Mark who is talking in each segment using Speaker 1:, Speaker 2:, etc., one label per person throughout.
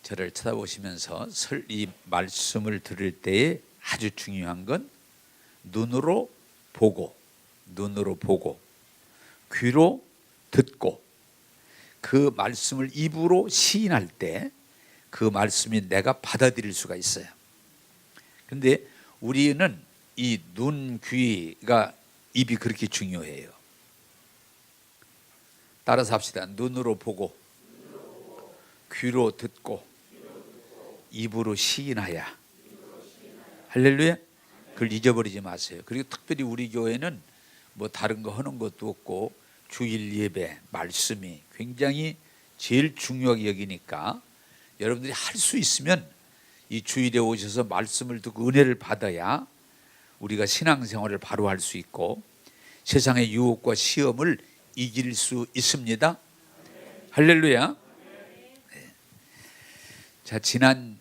Speaker 1: 저를 쳐다보시면서 이 말씀을 들을 때에 아주 중요한 건 눈으로 보고 귀로 듣고 그 말씀을 입으로 시인할 때 그 말씀이 내가 받아들일 수가 있어요. 그런데 우리는 이 눈, 귀가 입이 그렇게 중요해요. 따라서 합시다. 눈으로 보고 귀로 듣고 입으로 시인하야. 할렐루야. 그걸 잊어버리지 마세요. 그리고 특별히 우리 교회는 뭐 다른 거 하는 것도 없고 주일 예배 말씀이 굉장히 제일 중요하게 여기니까 여러분들이 할 수 있으면 이 주일에 오셔서 말씀을 듣고 은혜를 받아야 우리가 신앙생활을 바로 할 수 있고 세상의 유혹과 시험을 이길 수 있습니다. 할렐루야. 네. 자, 지난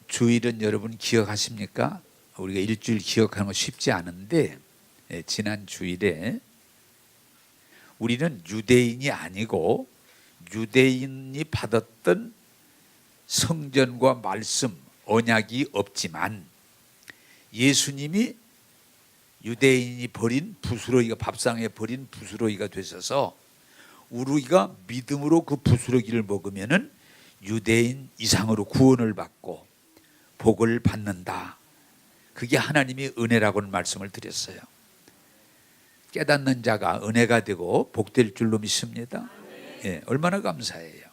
Speaker 1: 주일은 여러분 기억하십니까? 우리가 일주일 기억하는 거 쉽지 않은데 지난 주일에 우리는 유대인이 아니고 유대인이 받았던 성전과 말씀, 언약이 없지만 예수님이 유대인이 버린 부스러기가 밥상에 버린 부스러기가 되셔서 우리가 믿음으로 그 부스러기를 먹으면은 유대인 이상으로 구원을 받고 복을 받는다. 그게 하나님의 은혜라고는 말씀을 드렸어요. 깨닫는 자가 은혜가 되고 복될 줄로 믿습니다. 예, 얼마나 감사해요.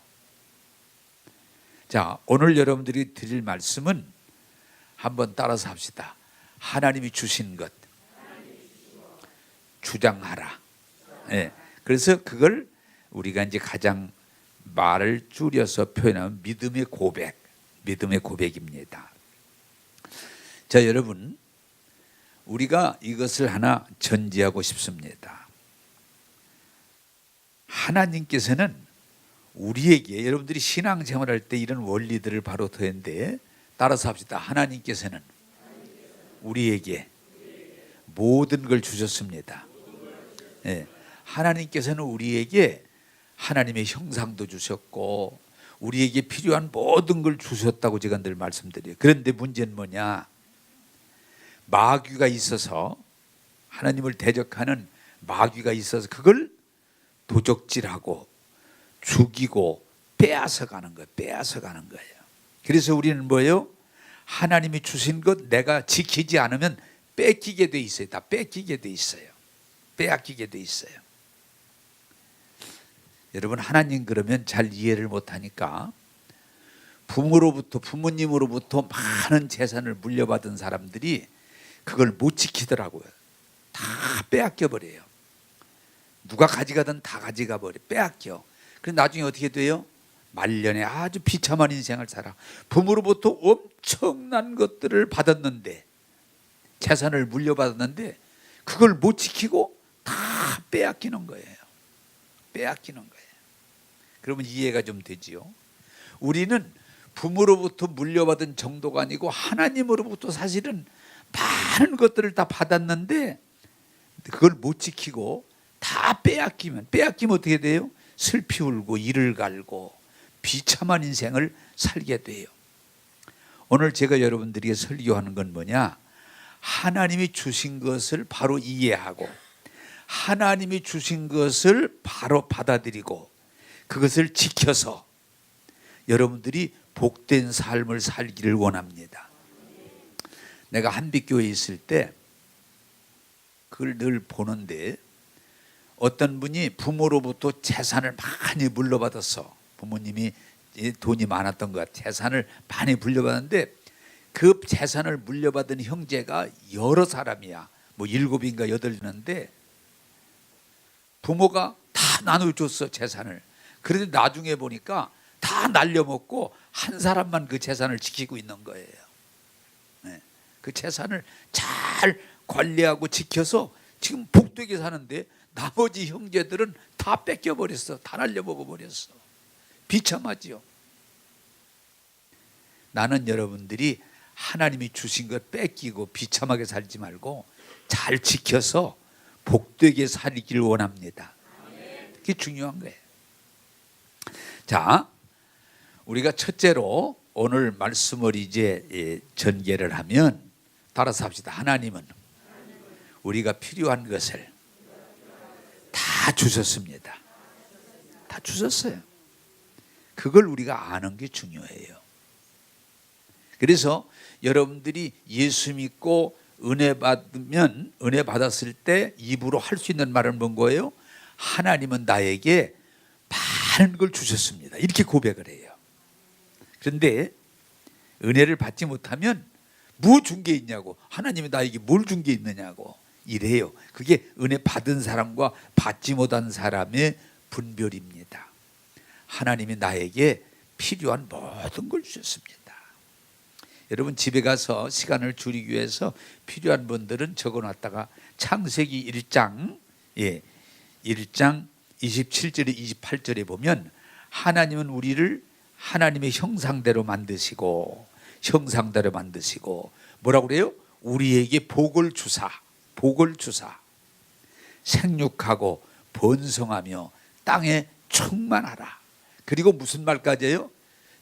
Speaker 1: 자, 오늘 여러분들이 드릴 말씀은 한번 따라서 합시다. 하나님이 주신 것 주장하라. 예, 그래서 그걸 우리가 이제 가장 말을 줄여서 표현하면 믿음의 고백입니다. 자, 여러분, 우리가 이것을 하나 전제하고 싶습니다. 하나님께서는 우리에게, 여러분들이 신앙생활할 때 이런 원리들을 바로 더했는데 따라서 합시다. 하나님께서는 우리에게 모든 걸 주셨습니다. 네. 하나님께서는 우리에게 하나님의 형상도 주셨고 우리에게 필요한 모든 걸 주셨다고 제가 늘 말씀드려요. 그런데 문제는 뭐냐? 마귀가 있어서, 하나님을 대적하는 마귀가 있어서 그걸 도적질하고 죽이고 빼앗아가는 거예요. 그래서 우리는 뭐예요? 하나님이 주신 것 내가 지키지 않으면 뺏기게 돼 있어요. 다 뺏기게 돼 있어요. 빼앗기게 돼 있어요. 여러분, 하나님 그러면 잘 이해를 못하니까 부모님으로부터 많은 재산을 물려받은 사람들이 그걸 못 지키더라고요. 다 빼앗겨 버려요. 누가 가져가든 다 가져가 버려. 빼앗겨. 그래서 나중에 어떻게 돼요? 말년에 아주 비참한 인생을 살아. 부모로부터 엄청난 것들을 받았는데, 재산을 물려받았는데 그걸 못 지키고 다 빼앗기는 거예요. 그러면 이해가 좀 되지요. 우리는 부모로부터 물려받은 정도가 아니고 하나님으로부터 사실은 많은 것들을 다 받았는데 그걸 못 지키고 다 빼앗기면 어떻게 돼요? 슬피 울고 이를 갈고 비참한 인생을 살게 돼요. 오늘 제가 여러분들에게 설교하는 건 뭐냐? 하나님이 주신 것을 바로 이해하고 하나님이 주신 것을 바로 받아들이고 그것을 지켜서 여러분들이 복된 삶을 살기를 원합니다. 내가 한빛교회에 있을 때 그걸 늘 보는데 어떤 분이 부모로부터 재산을 많이 물려받았어. 부모님이 돈이 많았던 것 같아. 재산을 많이 물려받았는데 그 재산을 물려받은 형제가 여러 사람이야. 뭐 7인가 8인인데 부모가 다 나눠줬어, 재산을. 그런데 나중에 보니까 다 날려먹고 한 사람만 그 재산을 지키고 있는 거예요. 네. 그 재산을 잘 관리하고 지켜서 지금 복되게 사는데 나머지 형제들은 다 뺏겨버렸어. 다 날려먹어버렸어. 비참하지요. 나는 여러분들이 하나님이 주신 것 뺏기고 비참하게 살지 말고 잘 지켜서 복되게 살기를 원합니다. 그게 중요한 거예요. 자, 우리가 첫째로 오늘 말씀을 이제 전개를 하면 따라서 합시다. 하나님은 우리가 필요한 것을 다 주셨습니다. 다 주셨어요. 그걸 우리가 아는 게 중요해요. 그래서 여러분들이 예수 믿고 은혜 받으면, 은혜 받았을 때 입으로 할 수 있는 말은 뭔 거예요? 하나님은 나에게 많은 걸 주셨습니다. 이렇게 고백을 해요. 그런데 은혜를 받지 못하면 뭐 준 게 있냐고, 하나님이 나에게 뭘 준 게 있느냐고 이래요. 그게 은혜 받은 사람과 받지 못한 사람의 분별입니다. 하나님이 나에게 필요한 모든 걸 주셨습니다. 여러분 집에 가서 시간을 줄이기 위해서 필요한 분들은 적어놨다가 창세기 1장 1장 27절에 28절에 보면 하나님은 우리를 하나님의 형상대로 만드시고 뭐라고 그래요? 우리에게 복을 주사 생육하고 번성하며 땅에 충만하라. 그리고 무슨 말까지 해요?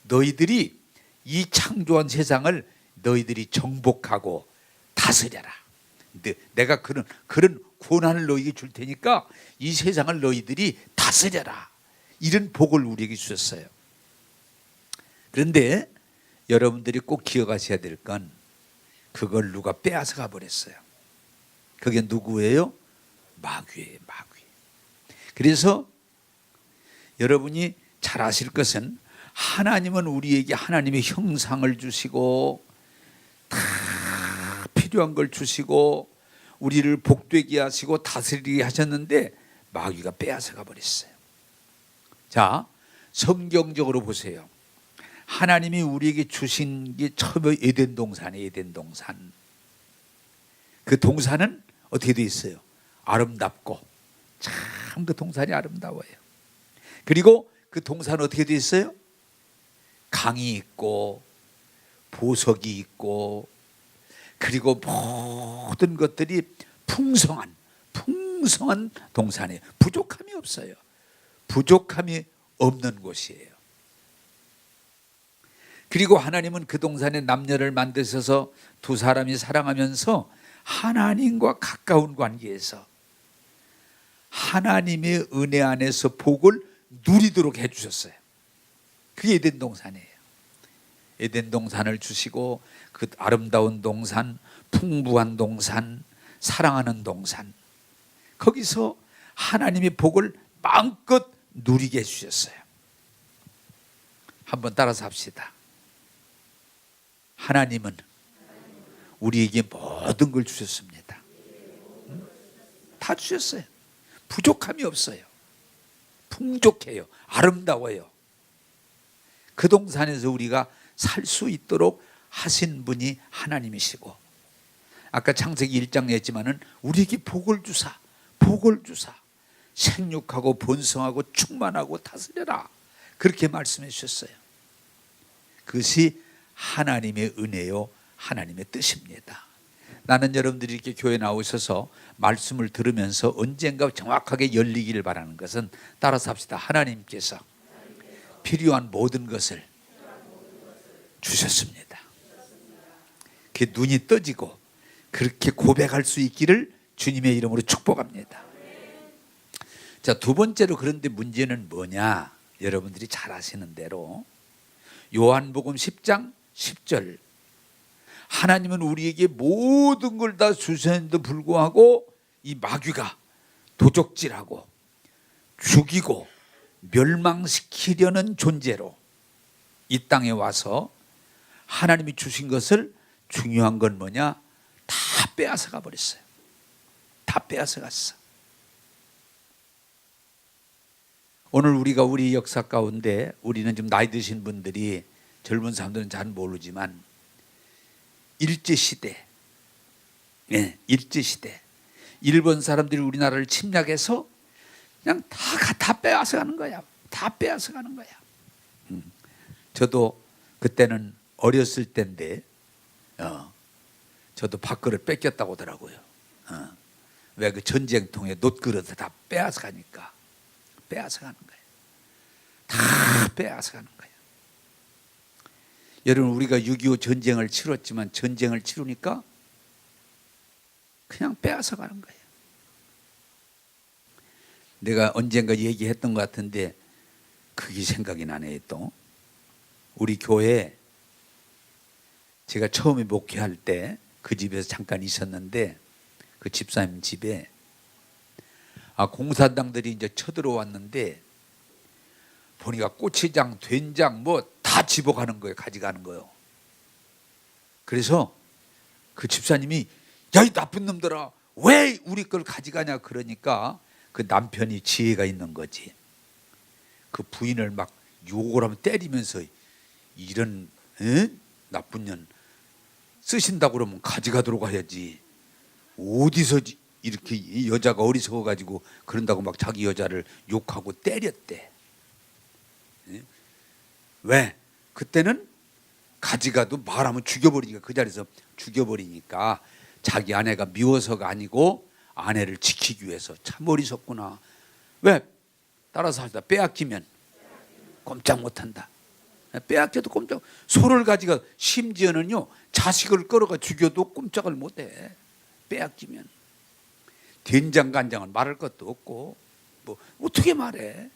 Speaker 1: 너희들이 이 창조한 세상을 너희들이 정복하고 다스려라. 내가 그런 권한을 너희에게 줄 테니까 이 세상을 너희들이 다스려라. 이런 복을 우리에게 주셨어요. 그런데 여러분들이 꼭 기억하셔야 될 건 그걸 누가 빼앗아가 버렸어요. 그게 누구예요? 마귀예요. 마귀. 그래서 여러분이 잘 아실 것은 하나님은 우리에게 하나님의 형상을 주시고 다 필요한 걸 주시고 우리를 복되게 하시고 다스리게 하셨는데 마귀가 빼앗아가 버렸어요. 자, 성경적으로 보세요. 하나님이 우리에게 주신 게 처음에 에덴 동산이에요. 에덴 동산. 그 동산은 어떻게 되어 있어요? 아름답고 참 그 동산이 아름다워요. 그리고 그 동산은 어떻게 되어 있어요? 강이 있고 보석이 있고 그리고 모든 것들이 풍성한 동산이에요. 부족함이 없어요. 부족함이 없는 곳이에요. 그리고 하나님은 그 동산에 남녀를 만드셔서 두 사람이 사랑하면서 하나님과 가까운 관계에서 하나님의 은혜 안에서 복을 누리도록 해주셨어요. 그게 에덴 동산이에요. 에덴 동산을 주시고 그 아름다운 동산, 풍부한 동산, 사랑하는 동산, 거기서 하나님의 복을 마음껏 누리게 해주셨어요. 한번 따라서 합시다. 하나님은 우리에게 모든 걸 주셨습니다. 다 주셨어요. 부족함이 없어요. 풍족해요. 아름다워요. 그 동산에서 우리가 살 수 있도록 하신 분이 하나님이시고, 아까 창세기 1장 했지만은 우리에게 복을 주사 생육하고 번성하고 충만하고 다스려라, 그렇게 말씀해 주셨어요. 그것이 하나님의 은혜요, 하나님의 뜻입니다. 나는 여러분들이 이렇게 교회 나오셔서 말씀을 들으면서 언젠가 정확하게 열리기를 바라는 것은, 따라서 합시다. 하나님께서 필요한 모든 것을 주셨습니다. 그 눈이 떠지고 그렇게 고백할 수 있기를 주님의 이름으로 축복합니다. 자, 두 번째로, 그런데 문제는 뭐냐? 여러분들이 잘 아시는 대로 요한복음 10장 10절, 하나님은 우리에게 모든 걸 다 주셨는데도 불구하고 이 마귀가 도적질하고 죽이고 멸망시키려는 존재로 이 땅에 와서 하나님이 주신 것을, 중요한 건 뭐냐? 다 빼앗아가 버렸어요. 다 빼앗아갔어. 오늘 우리가 우리 역사 가운데, 우리는 좀 나이 드신 분들이, 젊은 사람들은 잘 모르지만 일제시대, 일제시대 일본 사람들이 우리나라를 침략해서 그냥 다 빼앗아가는 거야. 다 빼앗아가는 거야. 저도 그때는 어렸을 때인데 저도 밥그릇 뺏겼다고 하더라고요. 왜? 그 전쟁통에 놋그릇을 다 빼앗아가니까. 빼앗아가는 거예요. 다 빼앗아가는 거예요. 여러분 우리가 6.25 전쟁을 치렀지만 전쟁을 치르니까 그냥 빼앗아 가는 거예요. 내가 언젠가 얘기했던 것 같은데 그게 생각이 나네. 또 우리 교회 제가 처음에 목회할 때 그 집에서 잠깐 있었는데 그 집사님 집에 공산당들이 이제 쳐들어왔는데 보니까 고추장, 된장 뭐 다 집어가는 거예요. 가져가는 거예요. 그래서 그 집사님이 야, 이 나쁜 놈들아 왜 우리 걸 가져가냐 그러니까 그 남편이 지혜가 있는 거지. 그 부인을 막 욕을 하면 때리면서 이런 나쁜 년 쓰신다고 그러면 가져가도록 해야지. 어디서 이렇게 여자가 어리석어 가지고 그런다고 막 자기 여자를 욕하고 때렸대. 왜? 그때는 가져가도 말하면 죽여버리니까 그 자리에서 죽여버리니까 자기 아내가 미워서가 아니고 아내를 지키기 위해서. 참 어리석구나. 왜? 따라서 하다 빼앗기면 꼼짝 못한다. 빼앗겨도 꼼짝. 소를 가지고 심지어는요 자식을 끌어가 죽여도 꼼짝을 못해. 빼앗기면. 된장간장은 말할 것도 없고 뭐 어떻게 말해.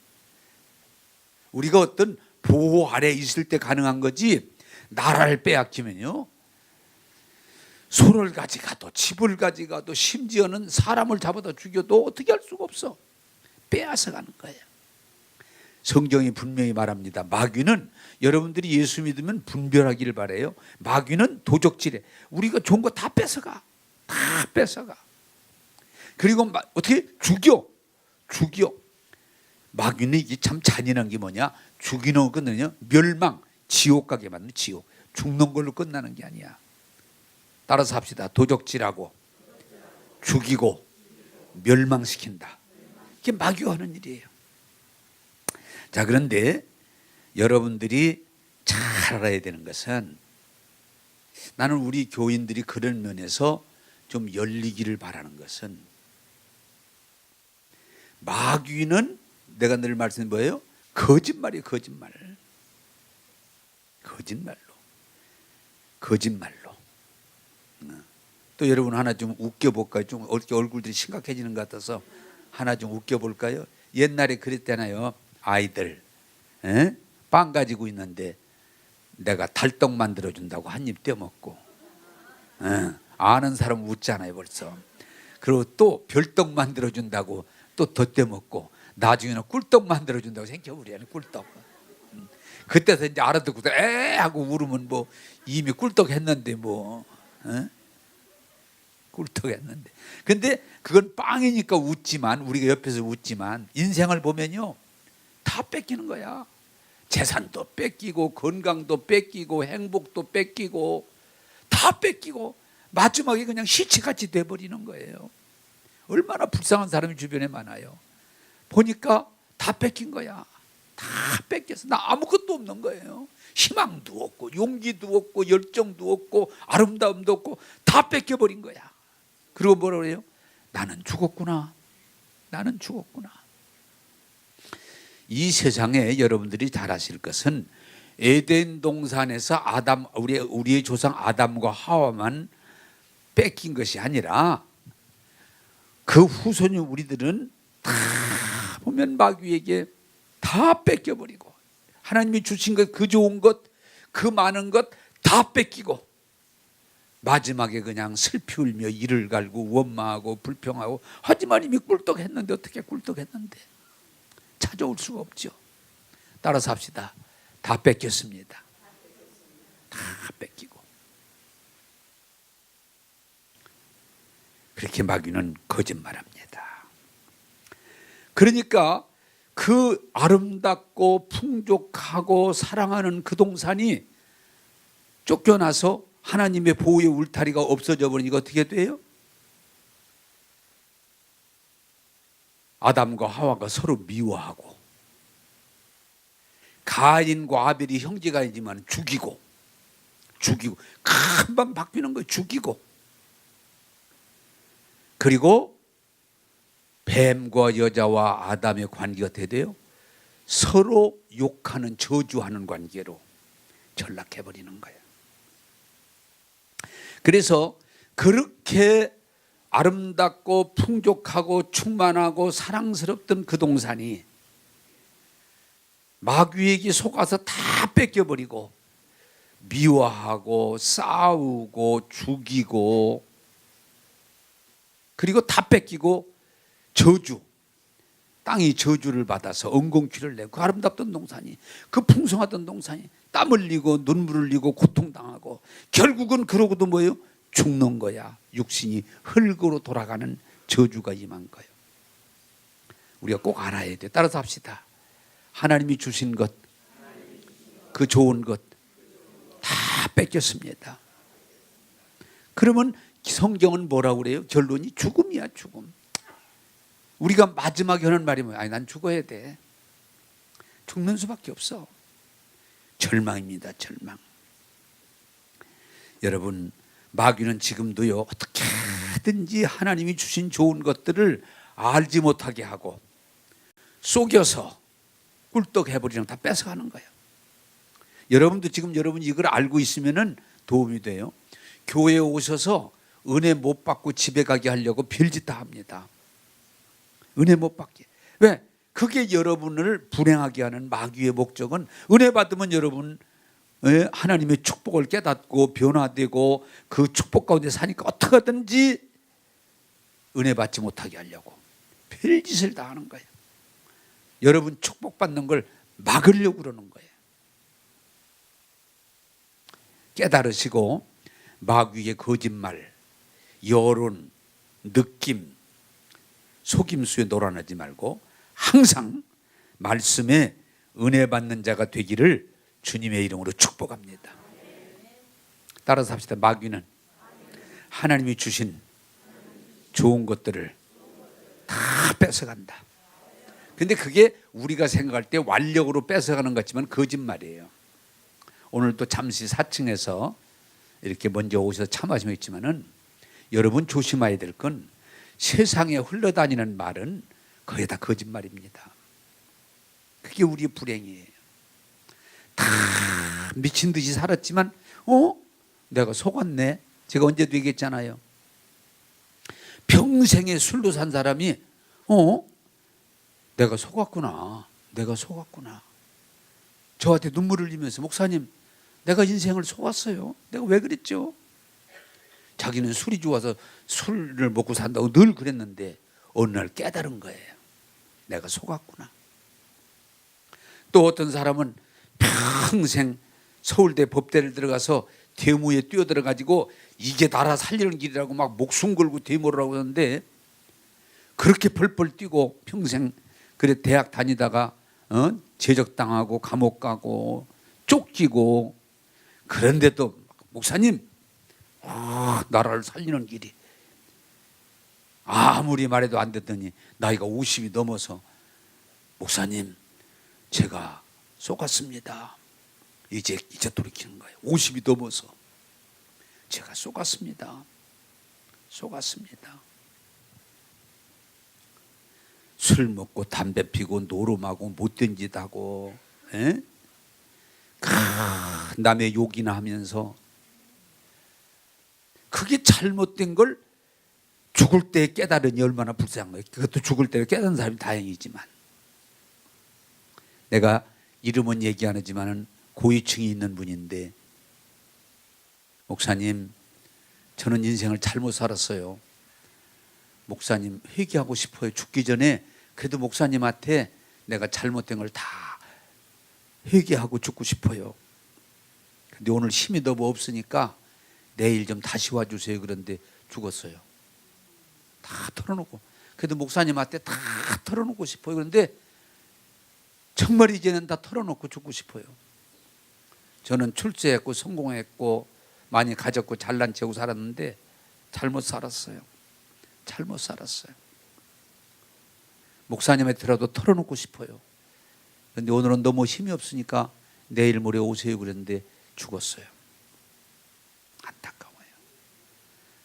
Speaker 1: 우리가 어떤 보호 아래 있을 때 가능한 거지 나라를 빼앗기면요 소를 가져가도 집을 가져가도 심지어는 사람을 잡아다 죽여도 어떻게 할 수가 없어. 빼앗아 가는 거예요. 성경이 분명히 말합니다. 마귀는 여러분들이 예수 믿으면 분별하기를 바라요. 마귀는 도적질해. 우리가 좋은 거 다 뺏어가. 다 뺏어가. 그리고 어떻게 죽여. 마귀는 이게 참 잔인한 게 뭐냐. 죽이는 거는요 멸망, 지옥 가게 만드는 지옥. 죽는 걸로 끝나는 게 아니야. 따라서 합시다. 도적질하고 죽이고 멸망시킨다. 이게 마귀가 하는 일이에요. 자, 그런데 여러분들이 잘 알아야 되는 것은 나는 우리 교인들이 그런 면에서 좀 열리기를 바라는 것은 마귀는 내가 늘 말씀드린 뭐예요? 거짓말이에요. 거짓말로. 또 여러분 하나 좀 웃겨볼까요? 좀 얼굴들이 심각해지는 것 같아서 하나 좀 웃겨볼까요? 옛날에 그랬잖아요. 아이들 빵 가지고 있는데 내가 달떡 만들어준다고 한 입 떼먹고 아는 사람 웃잖아요 벌써. 그리고 또 별떡 만들어준다고 또 더 떼먹고 나중에는 꿀떡 만들어준다고 생겨버려요. 꿀떡. 그때서 이제 알아듣고 에 하고 울으면 뭐 이미 꿀떡 했는데 뭐 꿀떡 했는데. 근데 그건 빵이니까 웃지만 우리가 옆에서 웃지만 인생을 보면요 다 뺏기는 거야. 재산도 뺏기고 건강도 뺏기고 행복도 뺏기고 다 뺏기고 마지막에 그냥 시체같이 돼버리는 거예요. 얼마나 불쌍한 사람이 주변에 많아요. 보니까 다 뺏긴 거야. 다 뺏겨서 나 아무것도 없는 거예요. 희망도 없고 용기도 없고 열정도 없고 아름다움도 없고 다 뺏겨버린 거야. 그리고 뭐라 그래요? 나는 죽었구나. 이 세상에 여러분들이 잘 아실 것은 에덴 동산에서 우리의 조상 아담과 하와만 뺏긴 것이 아니라 그 후손인 우리들은 다 보면 마귀에게 다 뺏겨버리고 하나님이 주신 것, 그 좋은 것, 그 많은 것 다 뺏기고 마지막에 그냥 슬피 울며 이를 갈고 원망하고 불평하고 하지만 이미 꿀떡했는데 어떻게 꿀떡했는데 찾아올 수가 없죠. 따라서 합시다. 다 뺏겼습니다. 다 뺏기고. 그렇게 마귀는 거짓말합니다. 그러니까 그 아름답고 풍족하고 사랑하는 그 동산이 쫓겨나서 하나님의 보호의 울타리가 없어져 버리니까 어떻게 돼요? 아담과 하와가 서로 미워하고 가인과 아벨이 형제가이지만 죽이고 금방 바뀌는 거예요. 죽이고 그리고 뱀과 여자와 아담의 관계가 어떻게 돼요? 서로 욕하는 저주하는 관계로 전락해버리는 거예요. 그래서 그렇게 아름답고 풍족하고 충만하고 사랑스럽던 그 동산이 마귀에게 속아서 다 뺏겨버리고 미워하고 싸우고 죽이고 그리고 다 뺏기고 저주, 땅이 저주를 받아서 엉겅퀴를 내고 그 아름답던 동산이, 그 풍성하던 동산이 땀 흘리고 눈물 흘리고 고통당하고 결국은 그러고도 뭐예요? 죽는 거야. 육신이 흙으로 돌아가는 저주가 임한 거예요. 우리가 꼭 알아야 돼. 따라서 합시다. 하나님이 주신 것, 그 좋은 것 다 뺏겼습니다. 그러면 성경은 뭐라고 그래요? 결론이 죽음이야, 죽음. 우리가 마지막에 하는 말이 뭐야? 아니, 난 죽어야 돼. 죽는 수밖에 없어. 절망입니다, 절망. 여러분, 마귀는 지금도요, 어떻게든지 하나님이 주신 좋은 것들을 알지 못하게 하고 속여서 꿀떡해버리는 다 뺏어가는 거예요. 여러분도 지금 여러분이 이걸 알고 있으면 도움이 돼요. 교회에 오셔서 은혜 못 받고 집에 가게 하려고 별짓 다 합니다. 은혜 못 받게. 왜? 그게 여러분을 불행하게 하는 마귀의 목적은, 은혜 받으면 여러분 하나님의 축복을 깨닫고 변화되고 그 축복 가운데 사니까 어떻게든지 은혜 받지 못하게 하려고 별짓을 다 하는 거예요. 여러분 축복받는 걸 막으려고 그러는 거예요. 깨달으시고 마귀의 거짓말, 여론, 느낌, 속임수에 놀아나지 말고 항상 말씀에 은혜 받는 자가 되기를 주님의 이름으로 축복합니다. 따라서 합시다. 마귀는 하나님이 주신 좋은 것들을 다 뺏어간다. 근데 그게 우리가 생각할 때 완력으로 뺏어가는 것 같지만 거짓말이에요. 오늘 또 잠시 4층에서 이렇게 먼저 오셔서 참아주셨지만은 여러분 조심해야 될 건, 세상에 흘러다니는 말은 거의 다 거짓말입니다. 그게 우리의 불행이에요. 다 미친 듯이 살았지만 내가 속았네. 제가 언제도 얘기했잖아요. 평생에 술로 산 사람이 내가 속았구나. 내가 속았구나. 저한테 눈물을 흘리면서, 목사님, 내가 인생을 속았어요. 내가 왜 그랬죠? 자기는 술이 좋아서 술을 먹고 산다고 늘 그랬는데 어느 날 깨달은 거예요. 내가 속았구나. 또 어떤 사람은 평생 서울대 법대를 들어가서 대무에 뛰어들어가지고 이게 나라 살리는 길이라고 막 목숨 걸고 데모를 하고 하는데, 그렇게 펄펄 뛰고 평생 그래 대학 다니다가 제적당하고 감옥 가고 쫓기고, 그런데도 목사님, 나라를 살리는 길이, 아무리 말해도 안 됐더니 나이가 50이 넘어서, 목사님, 제가 속았습니다. 이제 돌이키는 거예요. 50이 넘어서 제가 속았습니다. 술 먹고 담배 피고 노름하고 못된 짓 하고 남의 욕이나 하면서, 그게 잘못된 걸 죽을 때 깨달으니 얼마나 불쌍한 거예요. 그것도 죽을 때 깨달은 사람이 다행이지만, 내가 이름은 얘기 안 하지만은 고위층이 있는 분인데, 목사님, 저는 인생을 잘못 살았어요. 목사님, 회개하고 싶어요. 죽기 전에 그래도 목사님한테 내가 잘못된 걸 다 회개하고 죽고 싶어요. 근데 오늘 힘이 너무 없으니까 내일 좀 다시 와주세요. 그런데 죽었어요. 다 털어놓고. 그래도 목사님한테 다 털어놓고 싶어요. 그런데 정말 이제는 다 털어놓고 죽고 싶어요. 저는 출세했고 성공했고 많이 가졌고 잘난 체하고 살았는데 잘못 살았어요. 목사님한테라도 털어놓고 싶어요. 그런데 오늘은 너무 힘이 없으니까 내일 모레 오세요. 그랬는데 죽었어요. 안타까워요.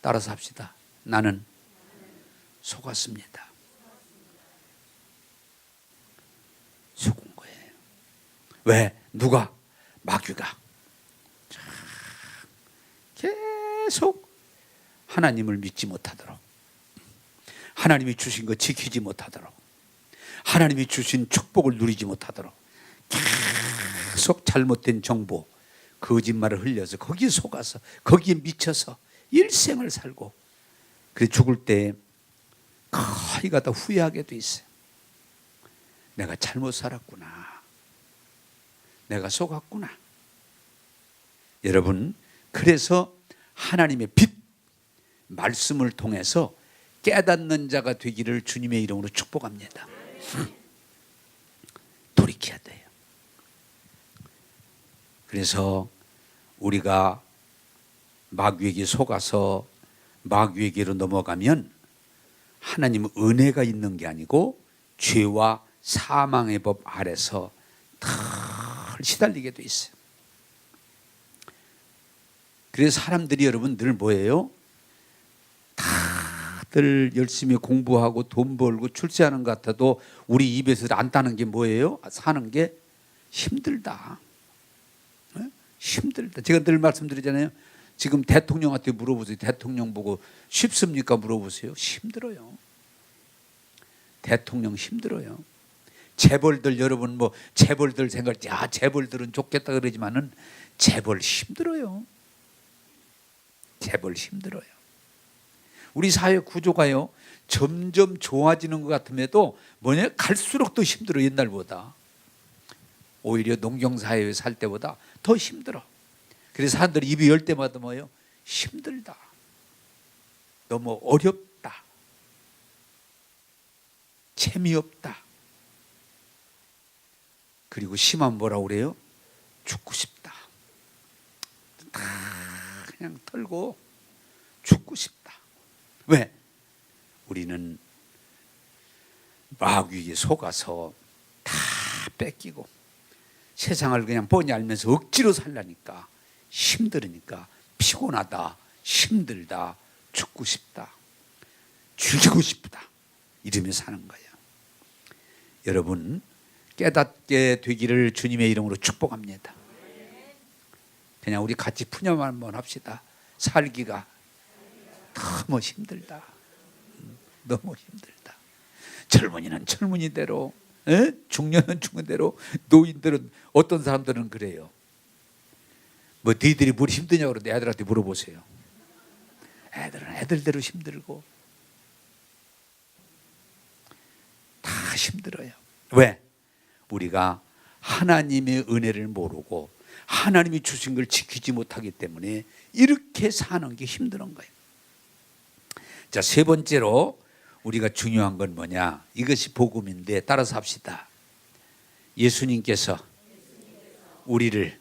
Speaker 1: 따라서 합시다. 나는 속았습니다. 속은 거예요. 왜? 누가? 마귀가. 계속 하나님을 믿지 못하도록, 하나님이 주신 거 지키지 못하도록, 하나님이 주신 축복을 누리지 못하도록 계속 잘못된 정보, 거짓말을 흘려서 거기에 속아서 거기에 미쳐서 일생을 살고, 그래 죽을 때 거의 가다 후회하게 돼 있어요. 내가 잘못 살았구나, 내가 속았구나. 여러분, 그래서 하나님의 빛 말씀을 통해서 깨닫는 자가 되기를 주님의 이름으로 축복합니다. 돌이켜야 돼요. 그래서 우리가 마귀에게 속아서 마귀에게로 넘어가면 하나님은 은혜가 있는 게 아니고 죄와 사망의 법 아래서 늘 시달리게 돼 있어요. 그래서 사람들이 여러분 늘 뭐예요? 다들 열심히 공부하고 돈 벌고 출세하는 것 같아도 우리 입에서 안 따는 게 뭐예요? 사는 게 힘들다. 힘들다. 제가 늘 말씀드리잖아요. 지금 대통령한테 물어보세요. 대통령 보고 쉽습니까? 물어보세요. 힘들어요. 대통령 힘들어요. 재벌들, 여러분 뭐 재벌들 생각, 야 재벌들은 좋겠다 그러지만은 재벌 힘들어요. 재벌 힘들어요. 우리 사회 구조가요 점점 좋아지는 것 같음에도 뭐냐, 갈수록 더 힘들어. 옛날보다 오히려 농경사회에 살 때보다 더 힘들어. 그래서 사람들이 입이 열 때마다 뭐예요? 힘들다, 너무 어렵다, 재미없다. 그리고 심하면 뭐라고 그래요? 죽고 싶다. 다 그냥 털고 죽고 싶다. 왜? 우리는 마귀에 속아서 다 뺏기고 세상을 그냥 뻔히 알면서 억지로 살라니까, 힘들으니까 피곤하다, 힘들다, 죽고 싶다, 죽이고 싶다 이러며 사는 거예요. 여러분 깨닫게 되기를 주님의 이름으로 축복합니다. 그냥 우리 같이 푸념 한번 합시다. 살기가 너무 힘들다. 너무 힘들다. 젊은이는 젊은이대로, 중년은 중년대로, 노인들은, 어떤 사람들은 그래요. 뭐 너희들이 뭘 힘드냐고 그러는데 애들한테 물어보세요. 애들은 애들대로 힘들고 다 힘들어요. 왜? 우리가 하나님의 은혜를 모르고 하나님이 주신 걸 지키지 못하기 때문에 이렇게 사는 게 힘든 거예요. 자, 세 번째로 우리가 중요한 건 뭐냐? 이것이 복음인데 따라서 합시다. 예수님께서 우리를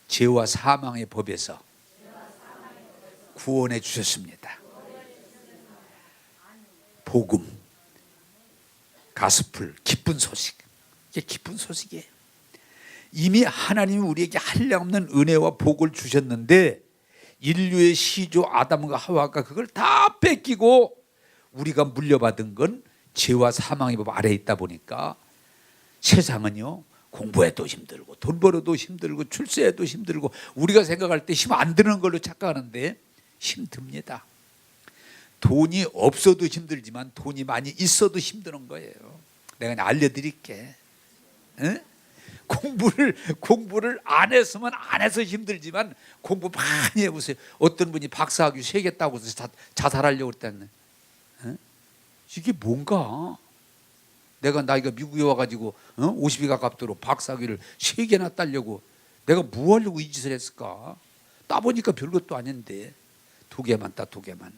Speaker 1: 죄와 사망의 법에서 구원해 주셨습니다. 복음, 가스풀, 기쁜 소식. 이게 기쁜 소식이에요. 이미 하나님이 우리에게 한량없는 은혜와 복을 주셨는데 인류의 시조 아담과 하와가 그걸 다 뺏기고 우리가 물려받은 건 죄와 사망의 법 아래에 있다 보니까 세상은요 공부해도 힘들고 돈 벌어도 힘들고 출세해도 힘들고 우리가 생각할 때 힘 안 드는 걸로 착각하는데 힘듭니다. 돈이 없어도 힘들지만 돈이 많이 있어도 힘드는 거예요. 내가 그냥 알려드릴게. 공부를 안 했으면 안 해서 힘들지만 공부 많이 해보세요. 어떤 분이 박사학위 3개 따고 자살하려고 그랬다는. 이게 뭔가? 내가 나이가 미국에 와가지고 50이 가깝도록 박사학위를 3개나 따려고 내가 뭐 하려고 이 짓을 했을까? 따보니까 별것도 아닌데 2개만 따, 2개만.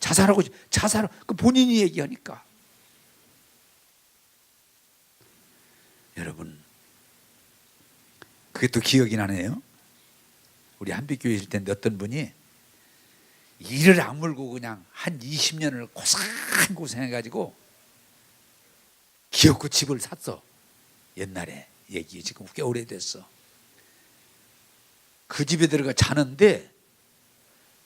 Speaker 1: 자살하고 그 본인이 얘기하니까. 여러분 그게 또 기억이 나네요. 우리 한빛교회 있을 때인데 어떤 분이 일을 악물고 그냥 한 20년을 고생해가지고 기어코 집을 샀어. 옛날에 얘기, 지금 꽤 오래됐어. 그 집에 들어가 자는데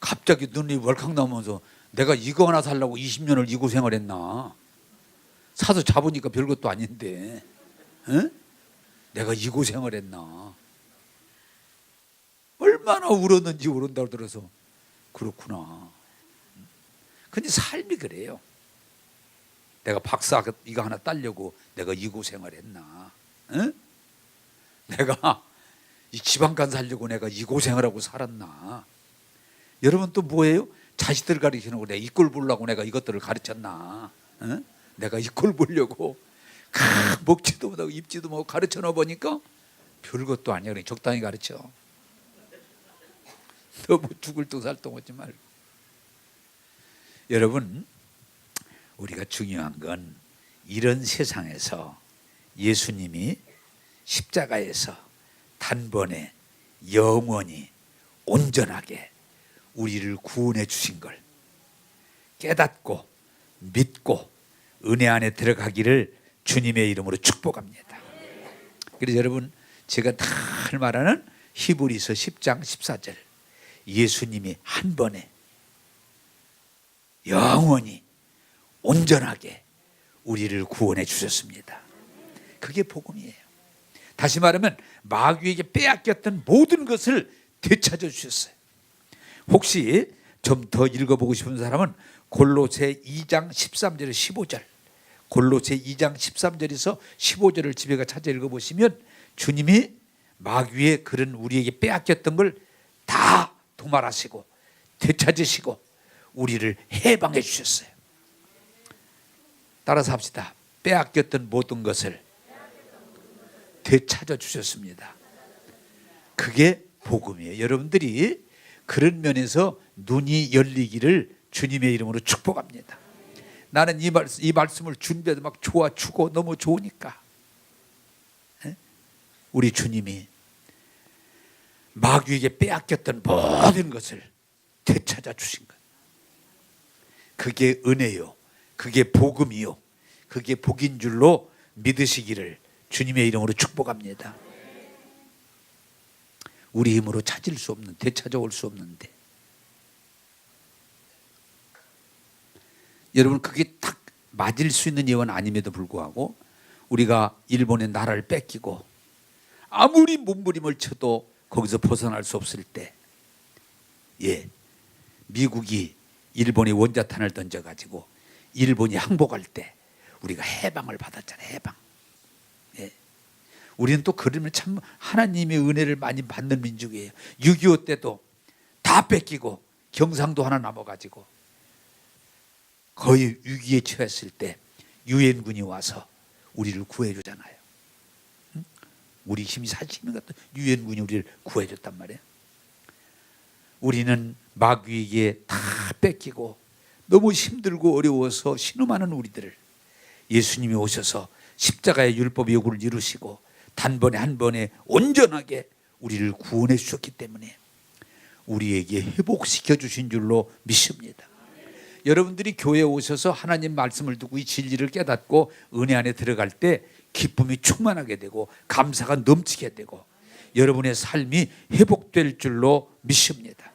Speaker 1: 갑자기 눈이 월칵 나오면서 내가 이거 하나 살려고 20년을 이 고생을 했나? 사서 잡으니까 별것도 아닌데 내가 이 고생을 했나? 얼마나 울었는지 울은다고 들어서 그렇구나. 근데 삶이 그래요. 내가 박사 이거 하나 따려고 내가 이 고생을 했나? 응? 내가 이 지방간 살려고 내가 이 고생을 하고 살았나? 여러분 또 뭐예요? 자식들 가르치는 거 내가 이 꼴 보려고 내가 이것들을 가르쳤나? 응? 내가 이 꼴 보려고 먹지도 못하고 입지도 못하고 가르쳐 놓아 보니까 별것도 아니야. 그냥 적당히 가르쳐. 너무 죽을 똥 살 똥 얻지 말고. 여러분, 우리가 중요한 건 이런 세상에서 예수님이 십자가에서 단번에 영원히 온전하게 우리를 구원해 주신 걸 깨닫고 믿고 은혜 안에 들어가기를 주님의 이름으로 축복합니다. 그래서 여러분, 제가 늘 말하는 히브리서 10장 14절, 예수님이 한 번에 영원히 온전하게 우리를 구원해 주셨습니다. 그게 복음이에요. 다시 말하면 마귀에게 빼앗겼던 모든 것을 되찾아 주셨어요. 혹시 좀 더 읽어보고 싶은 사람은 골로새 2장 13절에서 15절, 골로새 2장 13절에서 15절을 집에 가 찾아 읽어보시면 주님이 마귀의 그런 우리에게 빼앗겼던 걸 다 도말하시고 되찾으시고 우리를 해방해 주셨어요. 따라서 합시다. 빼앗겼던 모든 것을 되찾아 주셨습니다. 그게 복음이에요. 여러분들이 그런 면에서 눈이 열리기를 주님의 이름으로 축복합니다. 나는 이 말씀을 준비해도 막 좋아 추고 너무 좋으니까. 우리 주님이 마귀에게 빼앗겼던 모든 것을 되찾아 주신 것. 그게 은혜요. 그게 복음이요. 그게 복인 줄로 믿으시기를 주님의 이름으로 축복합니다. 우리 힘으로 찾을 수 없는, 되찾아올 수 없는데 여러분, 그게 딱 맞을 수 있는 예언 아님에도 불구하고 우리가 일본의 나라를 뺏기고 아무리 몸부림을 쳐도 거기서 벗어날 수 없을 때, 미국이 일본에 원자탄을 던져가지고 일본이 항복할 때 우리가 해방을 받았잖아요. 해방. 우리는 또 그러면 참 하나님의 은혜를 많이 받는 민족이에요. 6.25 때도 다 뺏기고 경상도 하나 남아가지고 거의 위기에 처했을 때 유엔군이 와서 우리를 구해주잖아요. 우리 힘이 사실 힘인 것 같아. 유엔군이 우리를 구해줬단 말이에요. 우리는 마귀에게 다 뺏기고 너무 힘들고 어려워서 신음하는 우리들을 예수님이 오셔서 십자가의 율법의 요구를 이루시고 단번에 한 번에 온전하게 우리를 구원해 주셨기 때문에 우리에게 회복시켜 주신 줄로 믿습니다. 여러분들이 교회에 오셔서 하나님 말씀을 듣고 이 진리를 깨닫고 은혜 안에 들어갈 때 기쁨이 충만하게 되고 감사가 넘치게 되고 여러분의 삶이 회복될 줄로 믿습니다.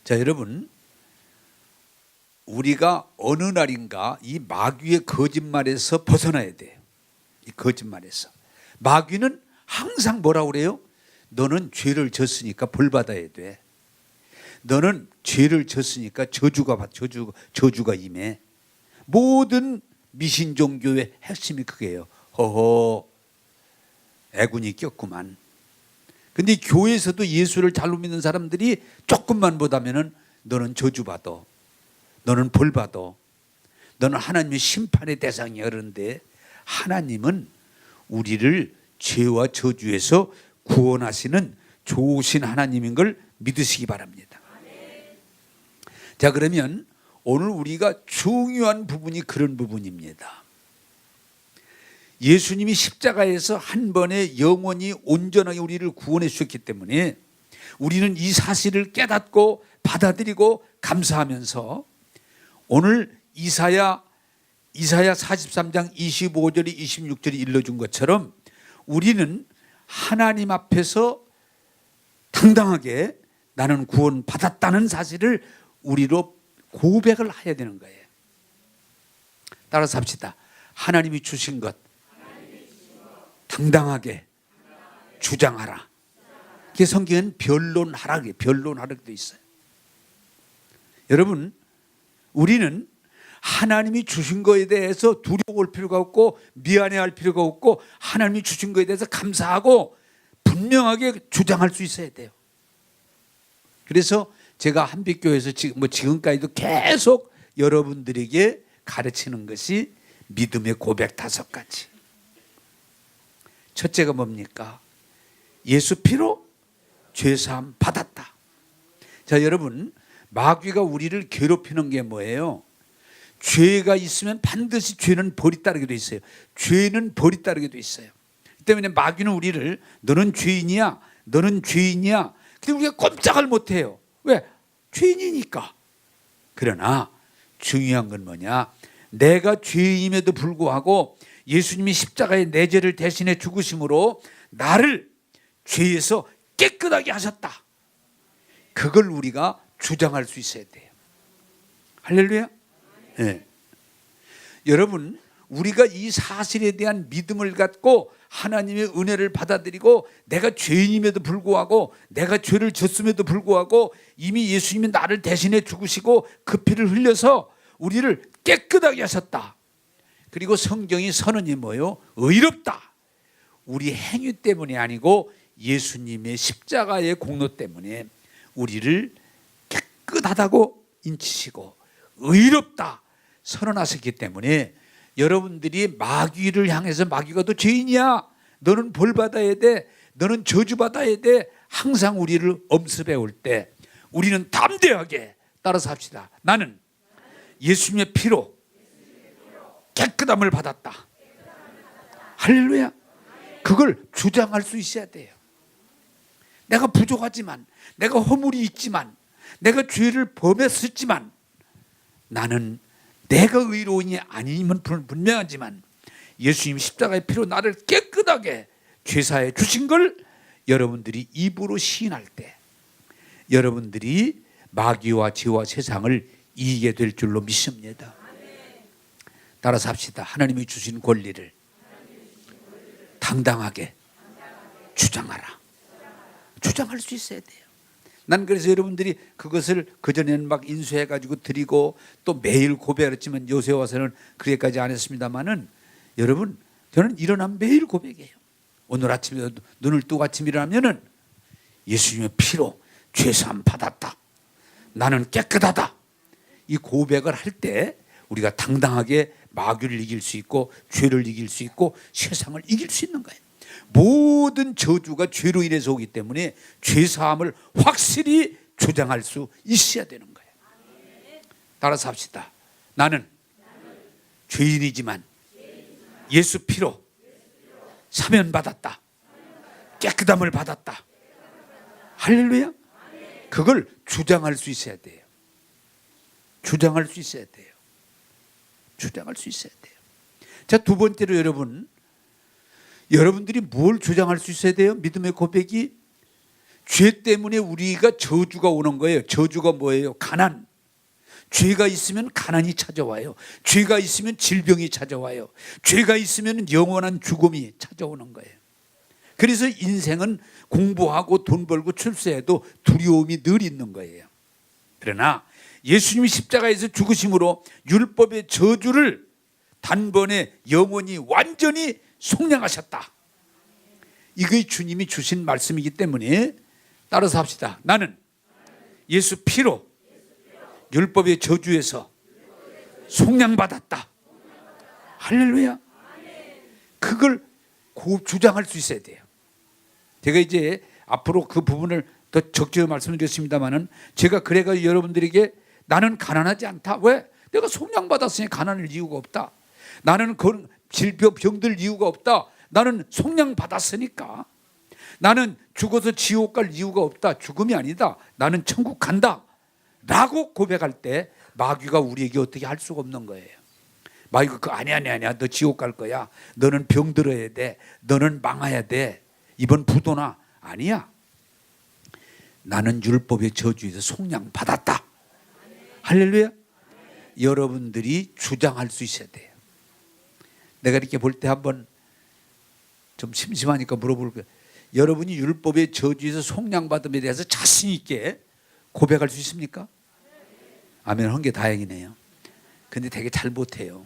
Speaker 1: 자, 여러분, 우리가 어느 날인가 이 마귀의 거짓말에서 벗어나야 돼요. 이 거짓말에서. 마귀는 항상 뭐라고 그래요? 너는 죄를 졌으니까 벌 받아야 돼. 너는 죄를 졌으니까 저주가 임해. 모든 미신 종교의 핵심이 그게요. 허허, 애군이 꼈구만. 근데 교회에서도 예수를 잘못 믿는 사람들이 조금만 보다면은 너는 저주받아. 너는 벌받아. 너는 하나님의 심판의 대상이야. 그런데 하나님은 우리를 죄와 저주에서 구원하시는 좋으신 하나님인 걸 믿으시기 바랍니다. 자, 그러면 오늘 우리가 중요한 부분이 그런 부분입니다. 예수님이 십자가에서 한 번에 영원히 온전하게 우리를 구원해 주셨기 때문에 우리는 이 사실을 깨닫고 받아들이고 감사하면서 오늘 이사야 43장 25절이 26절이 일러준 것처럼 우리는 하나님 앞에서 당당하게 나는 구원 받았다는 사실을 우리로 고백을 해야 되는 거예요. 따라서 합시다. 하나님이 주신 것 당당하게 주장하라. 그 성경은 변론하라, 변론하라도 있어요. 여러분, 우리는 하나님이 주신 것에 대해서 두려워할 필요가 없고 미안해할 필요가 없고 하나님이 주신 것에 대해서 감사하고 분명하게 주장할 수 있어야 돼요. 그래서 제가 한빛교회에서 지금까지도 계속 여러분들에게 가르치는 것이 믿음의 고백 5가지. 첫째가 뭡니까? 예수 피로 죄사함 받았다. 자, 여러분, 마귀가 우리를 괴롭히는 게 뭐예요? 죄가 있으면 반드시 죄는 벌이 따르게 돼 있어요. 죄는 벌이 따르게 돼 있어요. 그 때문에 마귀는 우리를 너는 죄인이야, 너는 죄인이야. 근데 우리가 꼼짝을 못해요. 왜? 죄인이니까. 그러나 중요한 건 뭐냐? 내가 죄인임에도 불구하고 예수님이 십자가에 내 죄를 대신해 죽으심으로 나를 죄에서 깨끗하게 하셨다. 그걸 우리가 주장할 수 있어야 돼요. 할렐루야. 네. 여러분, 우리가 이 사실에 대한 믿음을 갖고 하나님의 은혜를 받아들이고 내가 죄인임에도 불구하고 내가 죄를 졌음에도 불구하고 이미 예수님이 나를 대신해 죽으시고 그 피를 흘려서 우리를 깨끗하게 하셨다. 그리고 성경이 선언이 뭐예요? 의롭다. 우리 행위 때문이 아니고 예수님의 십자가의 공로 때문에 우리를 깨끗하다고 인치시고 의롭다 선언하셨기 때문에 여러분들이 마귀를 향해서 마귀가 너 죄인이야, 너는 벌 받아야 돼, 너는 저주 받아야 돼, 항상 우리를 엄습해 올 때 우리는 담대하게 따라서 합시다. 나는 예수님의 피로 깨끗함을 받았다. 할렐루야. 그걸 주장할 수 있어야 돼요. 내가 부족하지만, 내가 허물이 있지만, 내가 죄를 범했었지만 나는 내가 의로운이 아니면 분명하지만 예수님 십자가의 피로 나를 깨끗하게 죄사해 주신 걸 여러분들이 입으로 시인할 때 여러분들이 마귀와 죄와 세상을 이기게 될 줄로 믿습니다. 따라서 합시다. 하나님이 주신 권리를 당당하게 주장하라. 주장할 수 있어야 돼요. 난 그래서 여러분들이 그것을 그전에는 막 인수해가지고 드리고 또 매일 고백했지만 요새 와서는 그렇게까지 안 했습니다만은 여러분, 저는 일어나면 매일 고백해요. 오늘 아침에 눈을 뜨고 아침 일어나면은 예수님의 피로 죄사함 받았다. 나는 깨끗하다. 이 고백을 할 때 우리가 당당하게 마귀를 이길 수 있고 죄를 이길 수 있고 세상을 이길 수 있는 거예요. 모든 저주가 죄로 인해서 오기 때문에 죄사함을 확실히 주장할 수 있어야 되는 거예요. 따라서 합시다. 나는 죄인이지만 예수 피로 사면받았다. 깨끗함을 받았다. 할렐루야. 그걸 주장할 수 있어야 돼요. 주장할 수 있어야 돼요. 주장할 수 있어야 돼요. 자, 두 번째로 여러분들이 뭘 주장할 수 있어야 돼요? 믿음의 고백이 죄 때문에 우리가 저주가 오는 거예요. 저주가 뭐예요? 가난. 죄가 있으면 가난이 찾아와요. 죄가 있으면 질병이 찾아와요. 죄가 있으면 영원한 죽음이 찾아오는 거예요. 그래서 인생은 공부하고 돈 벌고 출세해도 두려움이 늘 있는 거예요. 그러나 예수님이 십자가에서 죽으심으로 율법의 저주를 단번에 영원히 완전히 속량하셨다. 이게 주님이 주신 말씀이기 때문에 따라서 합시다. 나는 예수 피로 율법의 저주에서 속량받았다. 할렐루야. 그걸 주장할 수 있어야 돼요. 제가 이제 앞으로 그 부분을 더 적절히 말씀드렸습니다만은 제가 그래가 여러분들에게 나는 가난하지 않다. 왜? 내가 속량받았으니 가난할 이유가 없다. 나는 그런 질병 병들 이유가 없다. 나는 속량받았으니까. 나는 죽어서 지옥 갈 이유가 없다. 죽음이 아니다. 나는 천국 간다. 라고 고백할 때 마귀가 우리에게 어떻게 할 수가 없는 거예요. 마귀가 아니야. 너 지옥 갈 거야. 너는 병들어야 돼. 너는 망해야 돼. 이번 부도나. 아니야. 나는 율법의 저주에서 속량받았다. 할렐루야. 여러분들이 주장할 수 있어야 돼요. 내가 이렇게 볼 때 한번 좀 심심하니까 물어볼 거예요. 여러분이 율법의 저주에서 속량받음에 대해서 자신 있게 고백할 수 있습니까? 아멘. 한 게 다행이네요. 근데 되게 잘 못해요.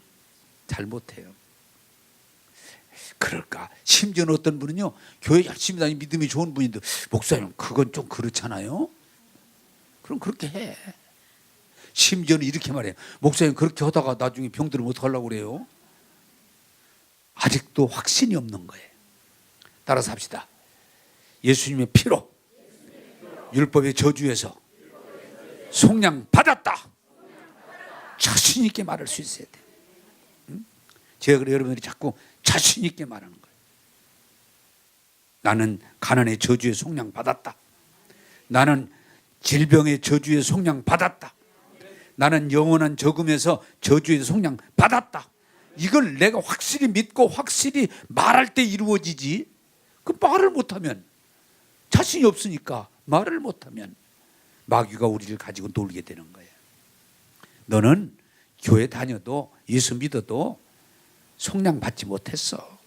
Speaker 1: 잘 못해요. 그럴까? 심지어 어떤 분은요, 교회 열심히 다니는 믿음이 좋은 분인데, 목사님 그건 좀 그렇잖아요. 그럼 그렇게 해. 심지어는 이렇게 말해요. 목사님 그렇게 하다가 나중에 병들면 어떡하려고 그래요? 아직도 확신이 없는 거예요. 따라서 합시다. 예수님의 피로 율법의 저주에서 속량 받았다. 자신 있게 말할 수 있어야 돼. 응? 제가 그래 여러분들이 자꾸 자신 있게 말하는 거예요. 나는 가난의 저주에 속량 받았다. 나는 질병의 저주에 속량 받았다. 나는 영원한 저금에서 저주에 속량 받았다. 이걸 내가 확실히 믿고 확실히 말할 때 이루어지지. 그 말을 못하면, 자신이 없으니까 말을 못하면 마귀가 우리를 가지고 놀게 되는 거예요. 너는 교회 다녀도 예수 믿어도 속량 받지 못했어.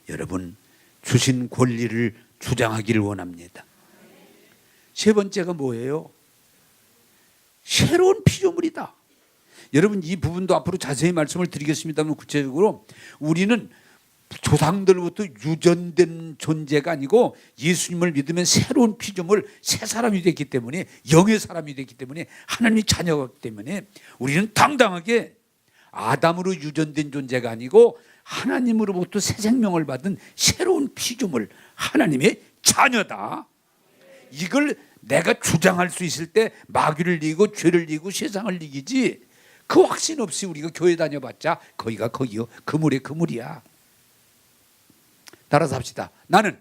Speaker 1: 여러분, 주신 권리를 주장하기를 원합니다. 세 번째가 뭐예요? 새로운 피조물이다. 여러분, 이 부분도 앞으로 자세히 말씀을 드리겠습니다만, 구체적으로 우리는 조상들부터 유전된 존재가 아니고 예수님을 믿으면 새로운 피조물, 새 사람이 됐기 때문에, 영의 사람이 됐기 때문에, 하나님의 자녀였기 때문에 우리는 당당하게 아담으로 유전된 존재가 아니고 하나님으로부터 새 생명을 받은 새로운 피조물, 하나님의 자녀다. 이걸 내가 주장할 수 있을 때 마귀를 이기고 죄를 이기고 세상을 이기지, 그 확신 없이 우리가 교회 다녀봤자 거기가 거기요, 그물에 그물이야. 따라서 합시다. 나는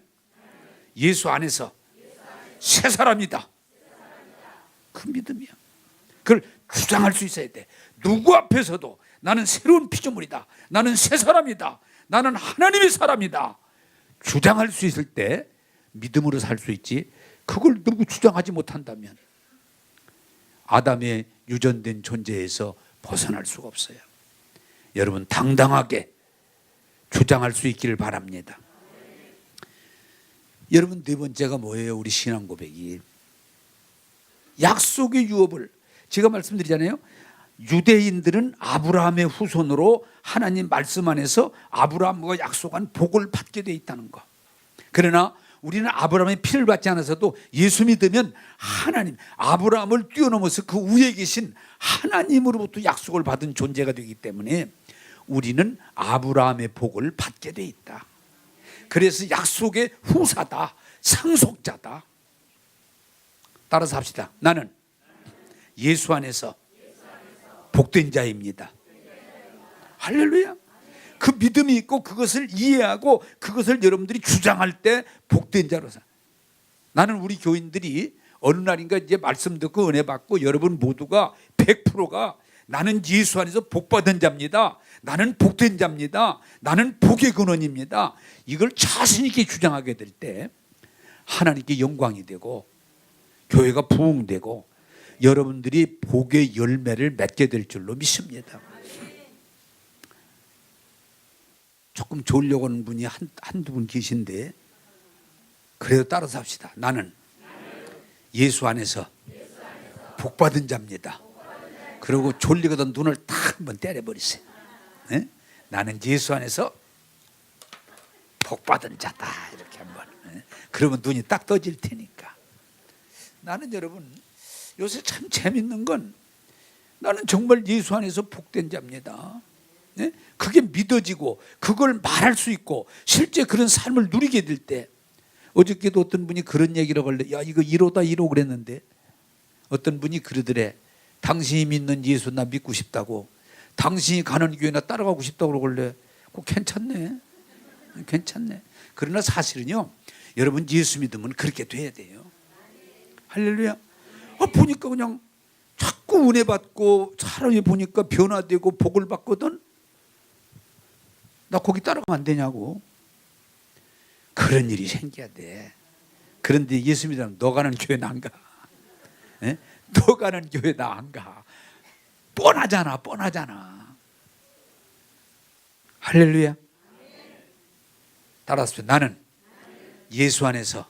Speaker 1: 예수 안에서 새 사람이다. 그 믿음이야. 그걸 주장할 수 있어야 돼. 누구 앞에서도 나는 새로운 피조물이다. 나는 새 사람이다. 나는 하나님의 사람이다. 주장할 수 있을 때 믿음으로 살 수 있지, 그걸 누구 주장하지 못한다면 아담의 유전된 존재에서 벗어날 수가 없어요. 여러분, 당당하게 주장할 수 있기를 바랍니다. 여러분, 네 번째가 뭐예요? 우리 신앙 고백이 약속의 유업을, 제가 말씀드리잖아요. 유대인들은 아브라함의 후손으로 하나님 말씀 안에서 아브라함과 약속한 복을 받게 돼 있다는 거. 그러나 우리는 아브라함의 피를 받지 않아서도 예수 믿으면 하나님, 아브라함을 뛰어넘어서 그 위에 계신 하나님으로부터 약속을 받은 존재가 되기 때문에 우리는 아브라함의 복을 받게 돼 있다. 그래서 약속의 후사다, 상속자다. 따라서 합시다. 나는 예수 안에서 복된 자입니다. 할렐루야. 그 믿음이 있고 그것을 이해하고 그것을 여러분들이 주장할 때 복된 자로서, 나는 우리 교인들이 어느 날인가 이제 말씀 듣고 은혜 받고 여러분 모두가 100%가 나는 예수 안에서 복받은 자입니다. 나는 복된 자입니다. 나는 복의 근원입니다. 이걸 자신 있게 주장하게 될 때 하나님께 영광이 되고 교회가 부흥되고 여러분들이 복의 열매를 맺게 될 줄로 믿습니다. 조금 졸려고 하는 분이 한두 분 계신데, 그래도 따라서 합시다. 나는 예수 안에서 복받은 자입니다. 그리고 졸리거든 눈을 탁 한번 때려버리세요. 네? 나는 예수 안에서 복받은 자다. 이렇게 한번. 네? 그러면 눈이 딱 떠질 테니까. 나는 여러분, 요새 참 재밌는 건 나는 정말 예수 안에서 복된 자입니다. 네? 그게 믿어지고 그걸 말할 수 있고 실제 그런 삶을 누리게 될 때, 어저께도 어떤 분이 그런 얘기를 하길래, 야, 이거 1호다 1호 그랬는데, 어떤 분이 그러더래. 당신이 믿는 예수 나 믿고 싶다고, 당신이 가는 교회 나 따라가고 싶다고 그러길래, 그거 괜찮네. 괜찮네. 그러나 사실은요, 여러분 예수 믿으면 그렇게 돼야 돼요. 할렐루야. 보니까 그냥 자꾸 은혜 받고 사람이 보니까 변화되고 복을 받거든. 나 거기 따라가면 안 되냐고. 그런 일이 생겨야 돼. 그런데 예수 믿으면 너 가는 교회 나 안 가. 에? 너 가는 교회 나 안 가. 뻔하잖아, 뻔하잖아. 할렐루야. 따라서 나는 예수 안에서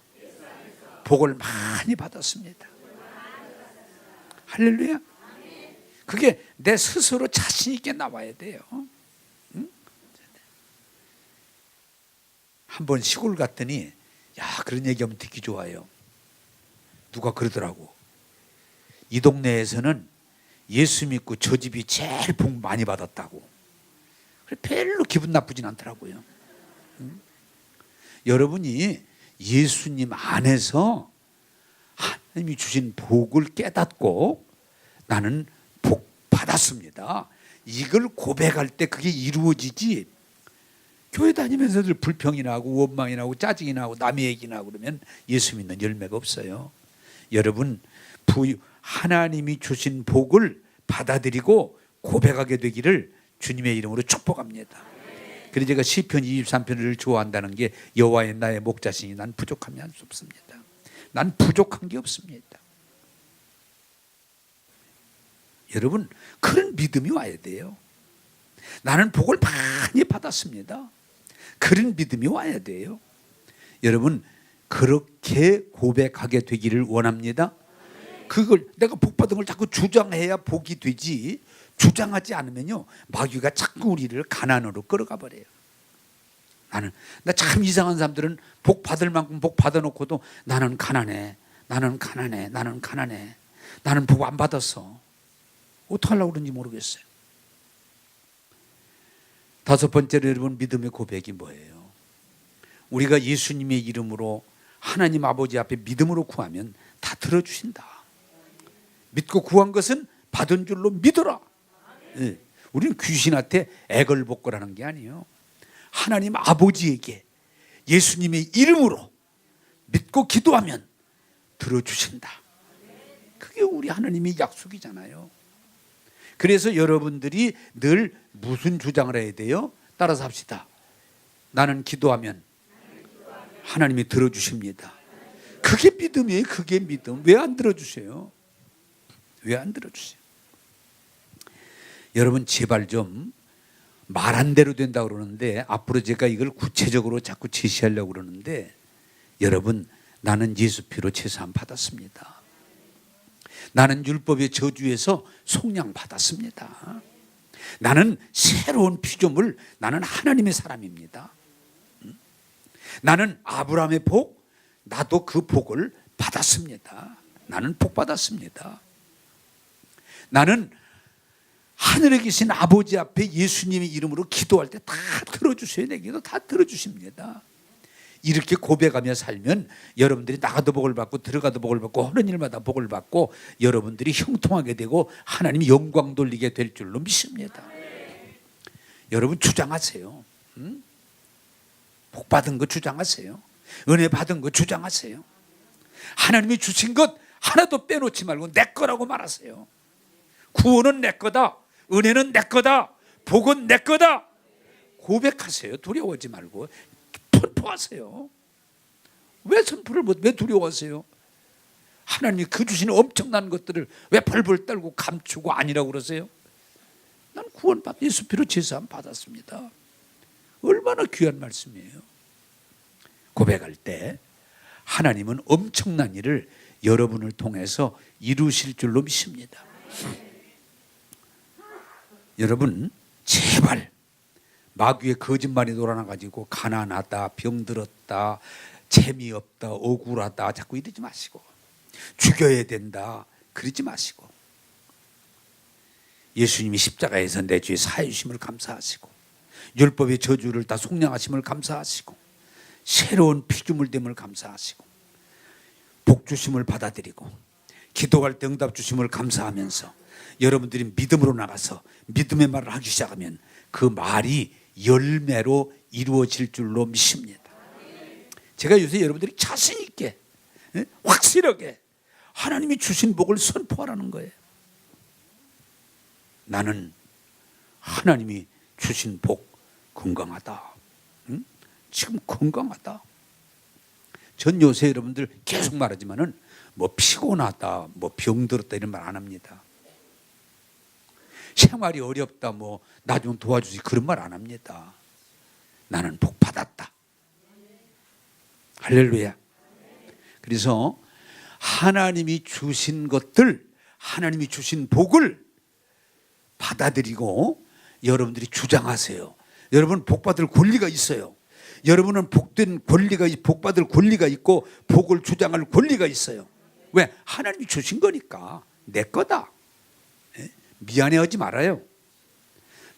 Speaker 1: 복을 많이 받았습니다. 할렐루야. 그게 내 스스로 자신 있게 나와야 돼요. 응? 한번 시골 갔더니 야, 그런 얘기하면 듣기 좋아요. 누가 그러더라고. 이 동네에서는 예수 믿고 저 집이 제일 복 많이 받았다고. 그래, 별로 기분 나쁘진 않더라고요. 응? 여러분이 예수님 안에서 하나님이 주신 복을 깨닫고 나는 복 받았습니다, 이걸 고백할 때 그게 이루어지지, 교회 다니면서 늘 불평이 나고 원망이 나고 짜증이 나고 남의 얘기 나고 그러면 예수 믿는 열매가 없어요. 여러분, 하나님이 주신 복을 받아들이고 고백하게 되기를 주님의 이름으로 축복합니다. 그래서 제가 시편 23편을 좋아한다는 게 여호와의 나의 목자시니 난 부족함이 할 수 없습니다. 난 부족한 게 없습니다. 여러분, 그런 믿음이 와야 돼요. 나는 복을 많이 받았습니다. 그런 믿음이 와야 돼요. 여러분, 그렇게 고백하게 되기를 원합니다. 그걸 내가 복 받은 걸 자꾸 주장해야 복이 되지, 주장하지 않으면요 마귀가 자꾸 우리를 가난으로 끌어가 버려요. 나 참 이상한 사람들은 복 받을 만큼 복 받아놓고도 나는 가난해, 나는 가난해, 나는 가난해, 나는 복 안 받았어. 어떡하려고 그런지 모르겠어요. 다섯 번째로 여러분, 믿음의 고백이 뭐예요? 우리가 예수님의 이름으로 하나님 아버지 앞에 믿음으로 구하면 다 들어주신다. 믿고 구한 것은 받은 줄로 믿어라. 네. 우리는 귀신한테 애걸복걸하는 게 아니에요. 하나님 아버지에게 예수님의 이름으로 믿고 기도하면 들어주신다. 그게 우리 하나님의 약속이잖아요. 그래서 여러분들이 늘 무슨 주장을 해야 돼요? 따라서 합시다. 나는 기도하면 하나님이 들어주십니다. 그게 믿음이에요. 그게 믿음. 왜 안 들어주세요? 왜 안 들어주세요? 여러분, 제발 좀 말한 대로 된다고 그러는데, 앞으로 제가 이걸 구체적으로 자꾸 제시하려고 그러는데, 여러분, 나는 예수 피로 제사함 받았습니다. 나는 율법의 저주에서 속량 받았습니다. 나는 새로운 피조물, 나는 하나님의 사람입니다. 나는 아브라함의 복, 나도 그 복을 받았습니다. 나는 복 받았습니다. 나는 하늘에 계신 아버지 앞에 예수님의 이름으로 기도할 때 다 들어주세요. 내 기도 다 들어주십니다. 이렇게 고백하며 살면 여러분들이 나가도 복을 받고 들어가도 복을 받고 하는 일마다 복을 받고 여러분들이 형통하게 되고 하나님이 영광 돌리게 될 줄로 믿습니다. 여러분, 주장하세요. 복 받은 거 주장하세요. 은혜 받은 거 주장하세요. 하나님이 주신 것 하나도 빼놓지 말고 내 거라고 말하세요. 구원은 내 거다. 은혜는 내 거다. 복은 내 거다. 고백하세요. 두려워하지 말고 선포하세요. 왜 선포를 왜 두려워하세요? 하나님이 그 주신 엄청난 것들을 왜 벌벌 떨고 감추고 아니라고 그러세요? 난 구원받 예수 피로 제사함 받았습니다. 얼마나 귀한 말씀이에요. 고백할 때 하나님은 엄청난 일을 여러분을 통해서 이루실 줄로 믿습니다. 여러분, 제발 마귀의 거짓말이 돌아나가지고 가난하다, 병들었다, 재미없다, 억울하다 자꾸 이러지 마시고, 죽여야 된다 그러지 마시고, 예수님이 십자가에서 내 죄 사해 주심을 감사하시고, 율법의 저주를 다 속량하심을 감사하시고, 새로운 피조물됨을 감사하시고, 복 주심을 받아들이고, 기도할 때 응답 주심을 감사하면서 여러분들이 믿음으로 나가서 믿음의 말을 하기 시작하면 그 말이 열매로 이루어질 줄로 믿습니다. 제가 요새 여러분들이 자신 있게, 확실하게 하나님이 주신 복을 선포하라는 거예요. 나는 하나님이 주신 복 건강하다. 지금 건강하다. 전 요새 여러분들 계속 말하지만은 뭐 피곤하다, 뭐 병들었다 이런 말 안 합니다. 생활이 어렵다, 뭐 나 좀 도와주지 그런 말 안 합니다. 나는 복 받았다. 할렐루야. 그래서 하나님이 주신 것들, 하나님이 주신 복을 받아들이고 여러분들이 주장하세요. 여러분 복 받을 권리가 있어요. 여러분은 복된 권리가, 복 받을 권리가 있고 복을 주장할 권리가 있어요. 왜? 하나님이 주신 거니까. 내 거다. 미안해하지 말아요.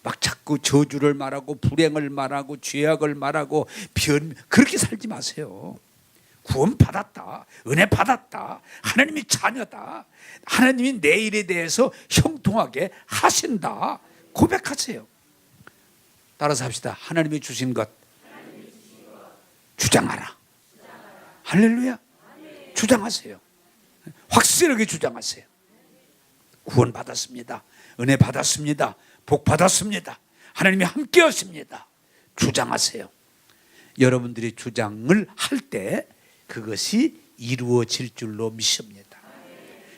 Speaker 1: 막 자꾸 저주를 말하고 불행을 말하고 죄악을 말하고 그렇게 살지 마세요. 구원 받았다, 은혜 받았다, 하나님이 자녀다, 하나님이 내 일에 대해서 형통하게 하신다, 고백하세요. 따라서 합시다. 하나님이 주신 것 주장하라. 할렐루야. 주장하세요. 확실하게 주장하세요. 구원 받았습니다, 은혜 받았습니다, 복 받았습니다, 하나님이 함께 하십니다. 주장하세요. 여러분들이 주장을 할 때 그것이 이루어질 줄로 믿습니다.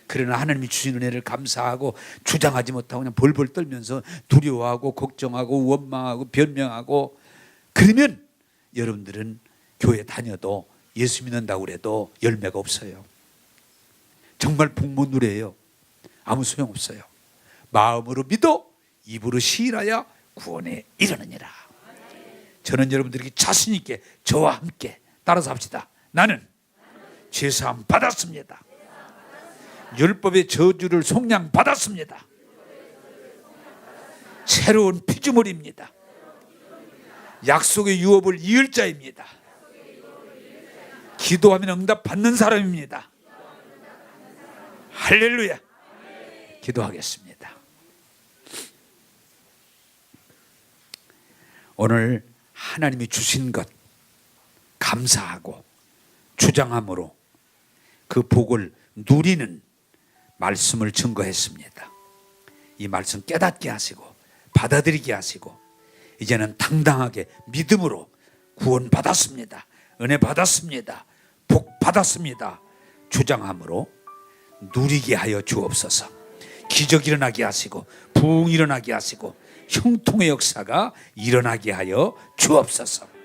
Speaker 1: 그러나 하나님이 주신 은혜를 감사하고 주장하지 못하고 그냥 벌벌 떨면서 두려워하고 걱정하고 원망하고 변명하고 그러면 여러분들은 교회 다녀도 예수 믿는다고 그래도 열매가 없어요. 정말 복 못 누려요. 아무 소용없어요. 마음으로 믿어 입으로 시인하여 구원에 이르느니라. 저는 여러분들에게 자신 있게 저와 함께 따라서 합시다. 나는 죄사함 받았습니다. 율법의 저주를 속량 받았습니다. 새로운 피조물입니다. 약속의 유업을 이을 자입니다. 기도하면 응답 받는 사람입니다. 할렐루야. 기도하겠습니다. 오늘 하나님이 주신 것 감사하고 주장함으로 그 복을 누리는 말씀을 증거했습니다. 이 말씀 깨닫게 하시고 받아들이게 하시고 이제는 당당하게 믿음으로 구원 받았습니다, 은혜 받았습니다, 복 받았습니다 주장함으로 누리게 하여 주옵소서. 기적 일어나게 하시고 부흥 일어나게 하시고 형통의 역사가 일어나게 하여 주옵소서.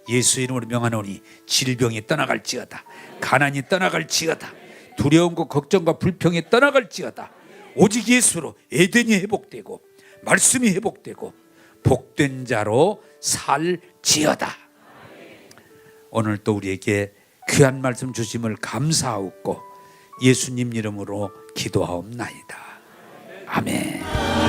Speaker 1: 예수 이름으로 명하노니 질병이 떠나갈지어다, 가난이 떠나갈지어다, 두려움과 걱정과 불평이 떠나갈지어다. 오직 예수로 에덴이 회복되고 말씀이 회복되고 복된 자로 살지어다. 오늘 또 우리에게 귀한 말씀 주심을 감사하옵고 예수님 이름으로 기도하옵나이다. 아멘.